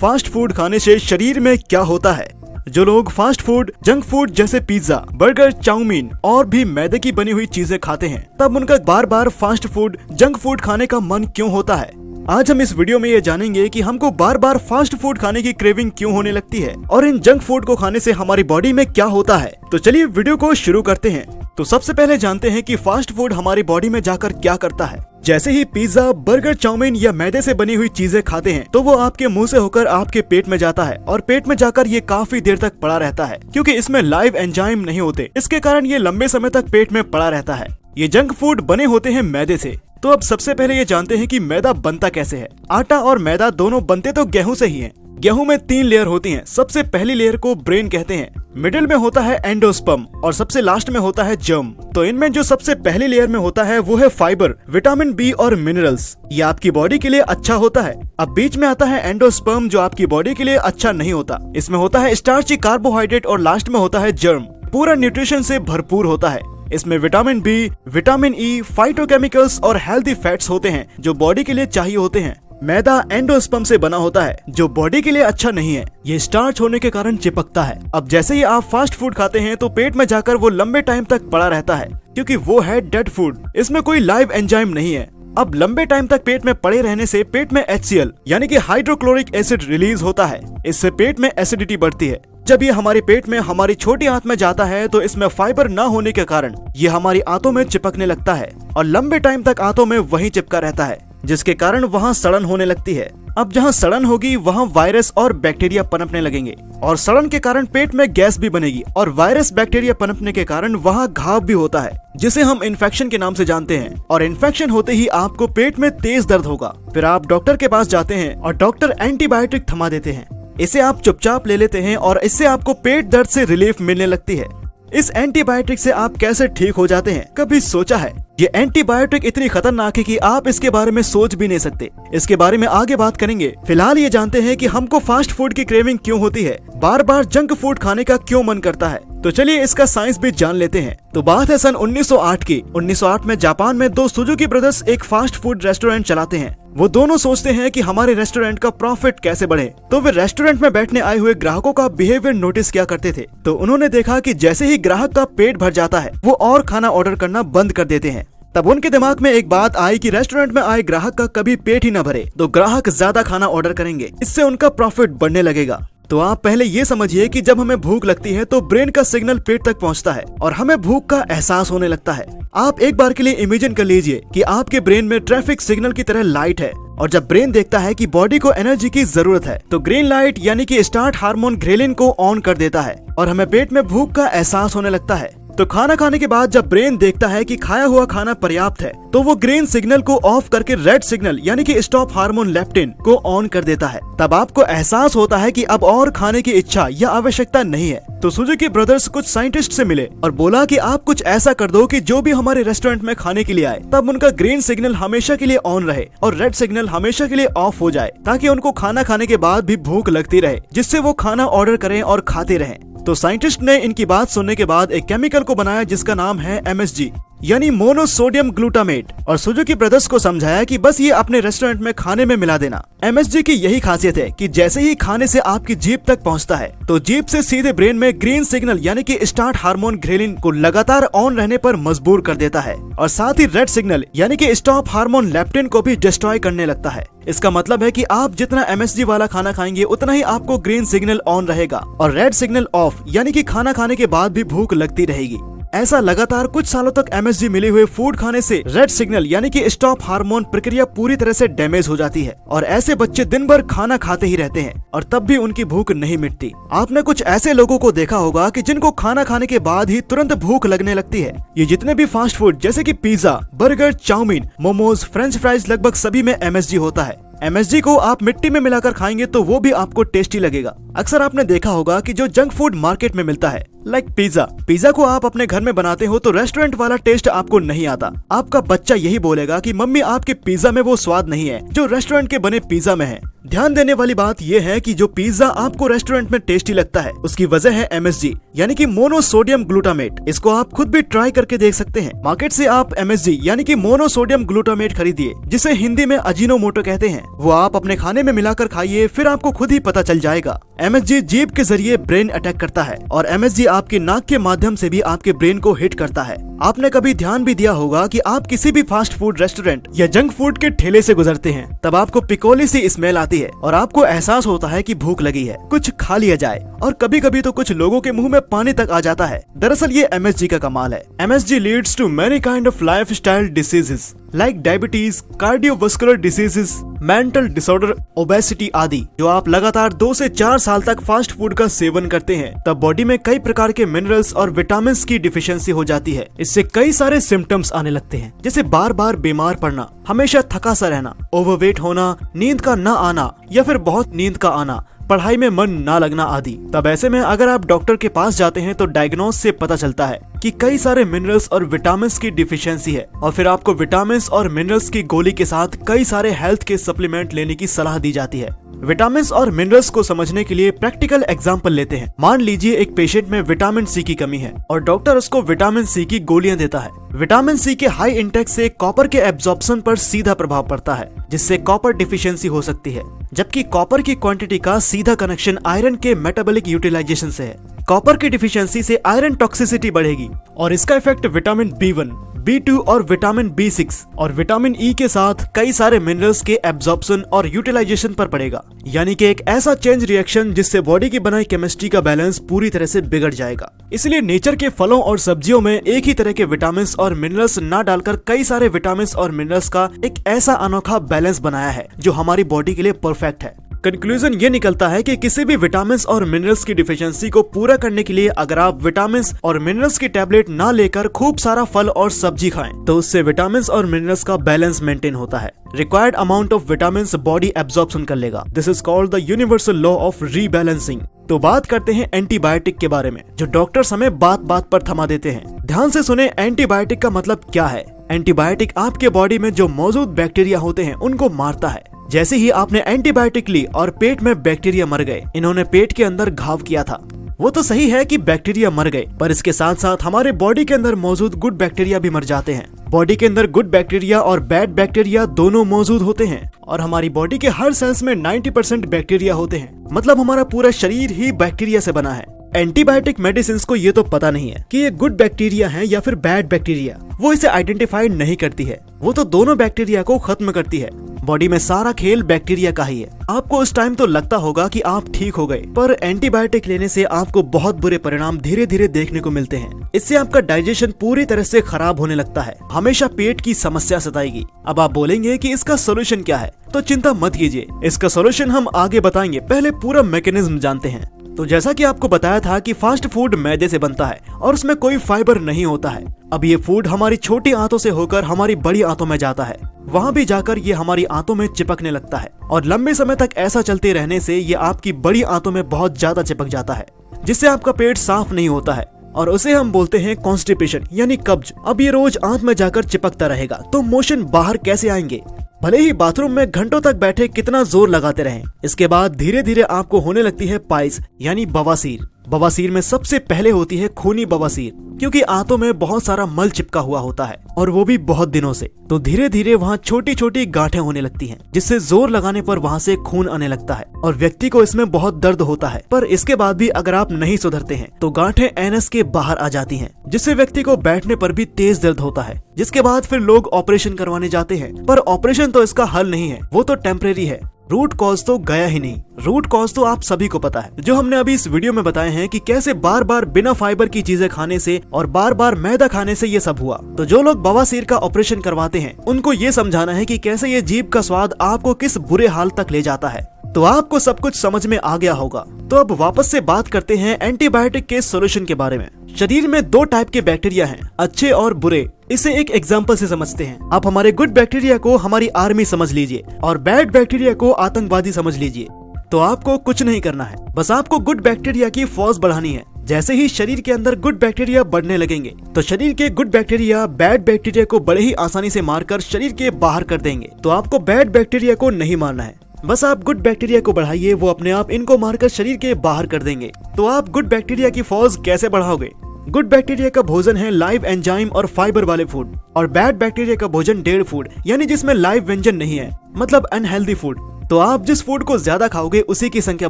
Fast food खाने से शरीर में क्या होता है। जो लोग फास्ट फूड, जंक फूड जैसे पिज्जा, बर्गर, चाउमीन और भी मैदे की बनी हुई चीजें खाते हैं, तब उनका बार बार फास्ट फूड, जंक फूड खाने का मन क्यों होता है। आज हम इस वीडियो में ये जानेंगे कि हमको बार बार फास्ट फूड खाने की क्रेविंग क्यों होने लगती है और इन जंक फूड को खाने से हमारी बॉडी में क्या होता है। तो चलिए वीडियो को शुरू करते हैं। तो सबसे पहले जानते हैं कि फास्ट फूड हमारी बॉडी में जाकर क्या करता है। जैसे ही पिज्जा, बर्गर, चाउमीन या मैदे से बनी हुई चीजें खाते हैं तो वो आपके मुंह से होकर आपके पेट में जाता है और पेट में जाकर ये काफी देर तक पड़ा रहता है, क्योंकि इसमें लाइव एंजाइम नहीं होते। इसके कारण ये लंबे समय तक पेट में पड़ा रहता है। ये जंक फूड बने होते हैं मैदे से। तो अब सबसे पहले ये जानते हैं कि मैदा बनता कैसे है। आटा और मैदा दोनों बनते तो गेहूं से ही हैं। गेहूं में 3 लेयर होती हैं। सबसे पहली लेयर को ब्रेन कहते हैं, मिडिल में होता है एंडोस्पर्म और सबसे लास्ट में होता है जर्म। तो इनमें जो सबसे पहली लेयर में होता है वो है फाइबर, विटामिन बी और मिनरल्स। ये आपकी बॉडी के लिए अच्छा होता है। अब बीच में आता है एंडोस्पर्म जो आपकी बॉडी के लिए अच्छा नहीं होता। इसमें होता है स्टार्ची, कार्बोहाइड्रेट और लास्ट में होता है जर्म। पूरा न्यूट्रिशन से भरपूर होता है। इसमें vitamin B, vitamin E, phytochemicals और हेल्दी फैट्स होते हैं जो बॉडी के लिए चाहिए होते हैं। मैदा एंडोस्पर्म से बना होता है जो बॉडी के लिए अच्छा नहीं है। ये स्टार्च होने के कारण चिपकता है। अब जैसे ही आप फास्ट फूड खाते हैं तो पेट में जाकर वो लंबे टाइम तक पड़ा रहता है, क्योंकि वो है डेड फूड। इसमें कोई लाइव एंजाइम नहीं है। अब लंबे टाइम तक पेट में पड़े रहने से पेट में HCl यानी कि हाइड्रोक्लोरिक एसिड रिलीज होता है। इससे पेट में एसिडिटी बढ़ती है। जब ये हमारे पेट में हमारी छोटी आंत में जाता है तो इसमें फाइबर न होने के कारण ये हमारी आंतों में चिपकने लगता है और लंबे टाइम तक आंतों में वहीं चिपका रहता है, जिसके कारण वहाँ सड़न होने लगती है। अब जहाँ सड़न होगी वहाँ वायरस और बैक्टीरिया पनपने लगेंगे और सड़न के कारण पेट में गैस भी बनेगी और वायरस बैक्टीरिया पनपने के कारण वहाँ घाव भी होता है, जिसे हम इन्फेक्शन के नाम से जानते हैं। और इन्फेक्शन होते ही आपको पेट में तेज दर्द होगा। फिर आप डॉक्टर के पास जाते हैं और डॉक्टर एंटीबायोटिक थमा देते हैं। इसे आप चुपचाप ले लेते हैं और इससे आपको पेट दर्द से रिलीफ मिलने लगती है। इस एंटीबायोटिक से आप कैसे ठीक हो जाते हैं, कभी सोचा है? ये एंटीबायोटिक इतनी खतरनाक है कि आप इसके बारे में सोच भी नहीं सकते। इसके बारे में आगे बात करेंगे। फिलहाल ये जानते हैं कि हमको फास्ट फूड की क्रेविंग क्यों होती है, बार बार जंक फूड खाने का क्यों मन करता है। तो चलिए इसका साइंस भी जान लेते हैं। तो बात है सन 1908 की। 1908 में जापान में 2 सुजुकी ब्रदर्स एक फास्ट फूड रेस्टोरेंट चलाते हैं। वो दोनों सोचते हैं कि हमारे रेस्टोरेंट का प्रॉफिट कैसे बढ़े। तो वे रेस्टोरेंट में बैठने आए हुए ग्राहकों का बिहेवियर नोटिस किया करते थे। तो उन्होंने देखा कि जैसे ही ग्राहक का पेट भर जाता है वो और खाना ऑर्डर करना बंद कर देते हैं। तब उनके दिमाग में एक बात आई कि रेस्टोरेंट में आए ग्राहक का कभी पेट ही न भरे तो ग्राहक ज्यादा खाना ऑर्डर करेंगे, इससे उनका प्रॉफिट बढ़ने लगेगा। तो आप पहले ये समझिए कि जब हमें भूख लगती है तो ब्रेन का सिग्नल पेट तक पहुंचता है और हमें भूख का एहसास होने लगता है। आप एक बार के लिए इमेजिन कर लीजिए कि आपके ब्रेन में ट्रैफिक सिग्नल की तरह लाइट है और जब ब्रेन देखता है कि बॉडी को एनर्जी की जरूरत है तो ग्रीन लाइट यानी कि स्टार्ट हार्मोन ग्रेलिन को ऑन कर देता है और हमें पेट में भूख का एहसास होने लगता है। तो खाना खाने के बाद जब ब्रेन देखता है कि खाया हुआ खाना पर्याप्त है तो वो ग्रीन सिग्नल को ऑफ करके रेड सिग्नल यानी कि स्टॉप हार्मोन लेप्टिन को ऑन कर देता है। तब आपको एहसास होता है कि अब और खाने की इच्छा या आवश्यकता नहीं है। तो सुजुकी ब्रदर्स कुछ साइंटिस्ट से मिले और बोला कि आप कुछ ऐसा कर दो कि जो भी हमारे रेस्टोरेंट में खाने के लिए आए तब उनका ग्रीन सिग्नल हमेशा के लिए ऑन रहे और रेड सिग्नल हमेशा के लिए ऑफ हो जाए, ताकि उनको खाना खाने के बाद भी भूख लगती रहे, जिससे वो खाना ऑर्डर करें और खाते रहें। तो साइंटिस्ट ने इनकी बात सुनने के बाद एक केमिकल को बनाया जिसका नाम है MSG यानी मोनोसोडियम ग्लूटामेट, और सुजुकी ब्रदर्स को समझाया कि बस ये अपने रेस्टोरेंट में खाने में मिला देना। MSG की यही खासियत है कि जैसे ही खाने से आपकी जीभ तक पहुंचता है तो जीभ से सीधे ब्रेन में ग्रीन सिग्नल यानी कि स्टार्ट हार्मोन ग्रेलिन को लगातार ऑन रहने पर मजबूर कर देता है और साथ ही रेड सिग्नल यानी कि स्टॉप हार्मोन लेप्टिन को भी डिस्ट्रॉय करने लगता है। इसका मतलब है कि आप जितना MSG वाला खाना खाएंगे उतना ही आपको ग्रीन सिग्नल ऑन रहेगा और रेड सिग्नल ऑफ, यानी कि खाना खाने के बाद भी भूख लगती रहेगी। ऐसा लगातार कुछ सालों तक MSG मिले हुए फूड खाने से रेड सिग्नल यानी कि स्टॉप हार्मोन प्रक्रिया पूरी तरह से डैमेज हो जाती है और ऐसे बच्चे दिन भर खाना खाते ही रहते हैं और तब भी उनकी भूख नहीं मिटती। आपने कुछ ऐसे लोगों को देखा होगा कि जिनको खाना खाने के बाद ही तुरंत भूख लगने लगती है। ये जितने भी फास्ट फूड जैसे कि pizza, burger, chow mein, momos, french fries लगभग सभी में MSG होता है। MSG को आप मिट्टी में मिलाकर खाएंगे तो वो भी आपको टेस्टी लगेगा। अक्सर आपने देखा होगा कि जो जंक फूड मार्केट में मिलता है लाइक पिज्जा। पिज्जा को आप अपने घर में बनाते हो तो रेस्टोरेंट वाला टेस्ट आपको नहीं आता। आपका बच्चा यही बोलेगा कि मम्मी आपके पिज्जा में वो स्वाद नहीं है जो रेस्टोरेंट के बने पिज्जा में है। ध्यान देने वाली बात यह है कि जो पिज्जा आपको रेस्टोरेंट में टेस्टी लगता है उसकी वजह है MSG यानी कि मोनोसोडियम ग्लूटामेट। इसको आप खुद भी ट्राई करके देख सकते हैं। मार्केट से आप MSG यानी कि मोनोसोडियम ग्लूटामेट खरीदिए, जिसे हिंदी में अजीनोमोटो कहते हैं। वो आप अपने खाने में मिलाकर खाइए, फिर आपको खुद ही पता चल जाएगा। MSG जीभ के जरिए ब्रेन अटैक करता है और MSG आपकी नाक के माध्यम से भी आपके ब्रेन को हिट करता है। आपने कभी ध्यान भी दिया होगा कि आप किसी भी फास्ट फूड रेस्टोरेंट या जंक फूड के ठेले से गुजरते हैं, तब आपको पिकोली सी स्मेल आती है और आपको एहसास होता है कि भूख लगी है, कुछ खा लिया जाए। और कभी कभी तो कुछ लोगों के मुंह में पानी तक आ जाता है। दरअसल ये MSG का कमाल है। MSG leads to many kind of lifestyle diseases like diabetes, cardiovascular diseases, mental disorder, obesity आदि। जो आप लगातार 2 से 4 साल तक फास्ट फूड का सेवन करते हैं, तब बॉडी में कई प्रकार के मिनरल्स और विटामिन की डिफिशियंसी हो जाती है। इससे कई सारे सिम्टम्स आने लगते हैं, जैसे बार बार बीमार पड़ना, हमेशा थका सा रहना, ओवरवेट होना, नींद का न आना या फिर बहुत नींद का आना, पढ़ाई में मन ना लगना आदि। तब ऐसे में अगर आप डॉक्टर के पास जाते हैं तो डायग्नोज से पता चलता है कि कई सारे मिनरल्स और विटामिन्स की डिफिशियंसी है और फिर आपको विटामिन्स और मिनरल्स की गोली के साथ कई सारे हेल्थ के सप्लीमेंट लेने की सलाह दी जाती है। विटामिन्स और मिनरल्स को समझने के लिए प्रैक्टिकल एग्जांपल लेते हैं। मान लीजिए एक पेशेंट में विटामिन सी की कमी है और डॉक्टर उसको विटामिन सी की गोलियां देता है। विटामिन सी के हाई इंटेक से कॉपर के एब्जॉर्प्शन पर सीधा प्रभाव पड़ता है, जिससे कॉपर डिफिशियंसी हो सकती है। जबकि कॉपर की क्वांटिटी का सीधा कनेक्शन आयरन के मेटाबॉलिक यूटिलाइजेशन से है। कॉपर की डिफिशियंसी से आयरन टॉक्सिसिटी बढ़ेगी और इसका इफेक्ट विटामिन B1, B2 और विटामिन B6 और विटामिन E के साथ कई सारे मिनरल्स के एब्जॉर्प्शन और यूटिलाइजेशन पर पड़ेगा। यानी कि एक ऐसा चेंज रिएक्शन जिससे बॉडी की बनाई केमिस्ट्री का बैलेंस पूरी तरह से बिगड़ जाएगा। इसलिए नेचर के फलों और सब्जियों में एक ही तरह के विटामिन और मिनरल्स ना डालकर कई सारे विटामिन और मिनरल्स का एक ऐसा अनोखा बैलेंस बनाया है जो हमारी बॉडी के लिए परफेक्ट है। कंक्लूजन ये निकलता है कि किसी भी विटामिन्स और मिनरल्स की डिफिशियंसी को पूरा करने के लिए अगर आप विटामिन्स और मिनरल्स की टैबलेट ना लेकर खूब सारा फल और सब्जी खाएं, तो उससे विटामिन्स और मिनरल्स का बैलेंस मेंटेन होता है। Required amount of vitamins body absorption कर लेगा। This is called the universal law of rebalancing. तो बात करते हैं एंटीबायोटिक के बारे में, जो डॉक्टर्स हमें बात बात पर थमा देते हैं। ध्यान से सुने, एंटीबायोटिक का मतलब क्या है। एंटीबायोटिक आपके बॉडी में जो मौजूद बैक्टीरिया होते हैं उनको मारता है। जैसे ही आपने एंटीबायोटिक ली और पेट में बैक्टीरिया मर गए, इन्होंने पेट के अंदर घाव किया था। वो तो सही है कि बैक्टीरिया मर गए, पर इसके साथ साथ हमारे बॉडी के अंदर मौजूद गुड बैक्टीरिया भी मर जाते हैं। बॉडी के अंदर गुड बैक्टीरिया और बैड बैक्टीरिया दोनों मौजूद होते हैं और हमारी बॉडी के हर सेल्स में 90% बैक्टीरिया होते हैं। मतलब हमारा पूरा शरीर ही बैक्टीरिया से बना है। एंटीबायोटिक मेडिसिन को ये तो पता नहीं है कि ये गुड बैक्टीरिया है या फिर बैड बैक्टीरिया। वो इसे आइडेंटिफाई नहीं करती है। वो तो दोनों बैक्टीरिया को खत्म करती है। बॉडी में सारा खेल बैक्टीरिया का ही है। आपको उस टाइम तो लगता होगा कि आप ठीक हो गए, पर एंटीबायोटिक लेने से आपको बहुत बुरे परिणाम धीरे धीरे देखने को मिलते हैं। इससे आपका डाइजेशन पूरी तरह से खराब होने लगता है। हमेशा पेट की समस्या सताएगी। अब आप बोलेंगे कि इसका सोल्यूशन क्या है, तो चिंता मत कीजिए, इसका सोल्यूशन हम आगे बताएंगे। पहले पूरा मैकेनिज्म जानते हैं। तो जैसा कि आपको बताया था कि फास्ट फूड मैदे से बनता है और उसमें कोई फाइबर नहीं होता है। अब ये फूड हमारी छोटी आंतों से होकर हमारी बड़ी आंतों में जाता है। वहाँ भी जाकर ये हमारी आंतों में चिपकने लगता है और लंबे समय तक ऐसा चलते रहने से ये आपकी बड़ी आंतों में बहुत ज्यादा चिपक जाता है, जिससे आपका पेट साफ नहीं होता है और उसे हम बोलते हैं कॉन्स्टिपेशन यानी कब्ज। अब ये रोज आंत में जाकर चिपकता रहेगा तो मोशन बाहर कैसे आएंगे। भले ही बाथरूम में घंटों तक बैठे कितना जोर लगाते रहें, इसके बाद धीरे धीरे आपको होने लगती है पाइल्स यानी बवासीर। बवासीर में सबसे पहले होती है खूनी बवासीर, क्योंकि आंतों में बहुत सारा मल चिपका हुआ होता है और वो भी बहुत दिनों से। तो धीरे धीरे वहाँ छोटी छोटी गांठें होने लगती हैं, जिससे जोर लगाने पर वहाँ से खून आने लगता है और व्यक्ति को इसमें बहुत दर्द होता है। पर इसके बाद भी अगर आप नहीं सुधरते हैं तो गांठें एनस के बाहर आ जाती हैं, जिससे व्यक्ति को बैठने पर भी तेज दर्द होता है, जिसके बाद फिर लोग ऑपरेशन करवाने जाते हैं। पर ऑपरेशन तो इसका हल नहीं है, वो तो टेम्परेरी है। रूट कॉज तो गया ही नहीं। रूट कॉज तो आप सभी को पता है, जो हमने अभी इस वीडियो में बताए हैं कि कैसे बार बार बिना फाइबर की चीजें खाने से और बार बार मैदा खाने से ये सब हुआ। तो जो लोग बवासीर का ऑपरेशन करवाते हैं उनको ये समझाना है कि कैसे ये जीभ का स्वाद आपको किस बुरे हाल तक ले जाता है। तो आपको सब कुछ समझ में आ गया होगा। तो अब वापस से बात करते हैं एंटीबायोटिक के सोल्यूशन के बारे में। शरीर में 2 टाइप के बैक्टीरिया हैं, अच्छे और बुरे। इसे एक एग्जांपल से समझते हैं। आप हमारे गुड बैक्टीरिया को हमारी आर्मी समझ लीजिए और बैड बैक्टीरिया को आतंकवादी समझ लीजिए। तो आपको कुछ नहीं करना है, बस आपको गुड बैक्टीरिया की फौज बढ़ानी है, जैसे ही शरीर के अंदर गुड बैक्टीरिया बढ़ने लगेंगे तो शरीर के गुड बैक्टीरिया बैड बैक्टीरिया को बड़े ही आसानी से मारकर शरीर के बाहर कर देंगे। तो आपको बैड बैक्टीरिया को नहीं मारना है, बस आप गुड बैक्टीरिया को बढ़ाइए, वो अपने आप इनको मारकर शरीर के बाहर कर देंगे। तो आप गुड बैक्टीरिया की फौज कैसे बढ़ाओगे? गुड बैक्टीरिया का भोजन है लाइव एंजाइम और फाइबर वाले फूड, और बैड बैक्टीरिया का भोजन डेड फूड यानी जिसमें लाइव व्यंजन नहीं है, मतलब अनहेल्दी फूड। तो आप जिस फूड को ज्यादा खाओगे उसी की संख्या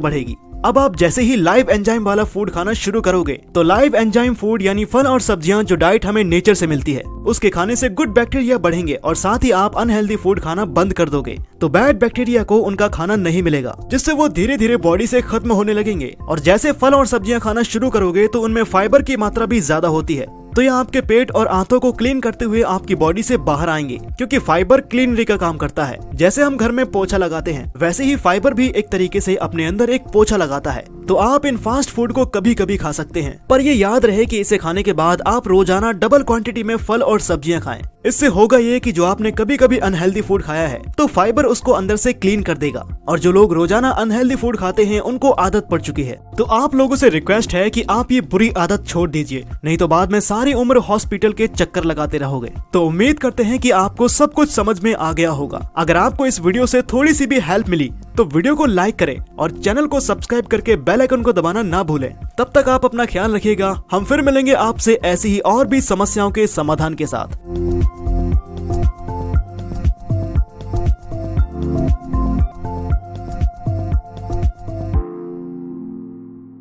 बढ़ेगी। अब आप जैसे ही लाइव एंजाइम वाला फूड खाना शुरू करोगे तो लाइव एंजाइम फूड यानी फल और सब्जियां जो डाइट हमें नेचर से मिलती है उसके खाने से गुड बैक्टीरिया बढ़ेंगे, और साथ ही आप अनहेल्दी फूड खाना बंद कर दोगे तो बैड बैक्टीरिया को उनका खाना नहीं मिलेगा, जिससे वो धीरे धीरे बॉडी से खत्म होने लगेंगे। और जैसे फल और सब्जियां खाना शुरू करोगे तो उनमें फाइबर की मात्रा भी ज्यादा होती है, तो ये आपके पेट और आंतों को क्लीन करते हुए आपकी बॉडी से बाहर आएंगे, क्योंकि फाइबर क्लीनरी का काम करता है। जैसे हम घर में पोछा लगाते हैं वैसे ही फाइबर भी एक तरीके से अपने अंदर एक पोछा लगाता है। तो आप इन फास्ट फूड को कभी कभी खा सकते हैं, पर ये याद रहे कि इसे खाने के बाद आप रोजाना डबल क्वांटिटी में फल और सब्जियां खाएं। इससे होगा ये कि जो आपने कभी कभी अनहेल्दी फूड खाया है तो फाइबर उसको अंदर से क्लीन कर देगा, और जो लोग रोजाना अनहेल्दी फूड खाते हैं उनको आदत पड़ चुकी है। तो आप लोगों से रिक्वेस्ट है कि आप ये बुरी आदत छोड़ दीजिए, नहीं तो बाद में सारी उम्र हॉस्पिटल के चक्कर लगाते रहोगे। तो उम्मीद करते हैं कि आपको सब कुछ समझ में आ गया होगा। अगर आपको इस वीडियो से थोड़ी सी भी हेल्प मिली तो वीडियो को लाइक करें और चैनल को सब्सक्राइब करके बेल आइकन को दबाना ना भूलें। तब तक आप अपना ख्याल रखिएगा। हम फिर मिलेंगे आपसे ऐसी ही और भी समस्याओं के समाधान के साथ।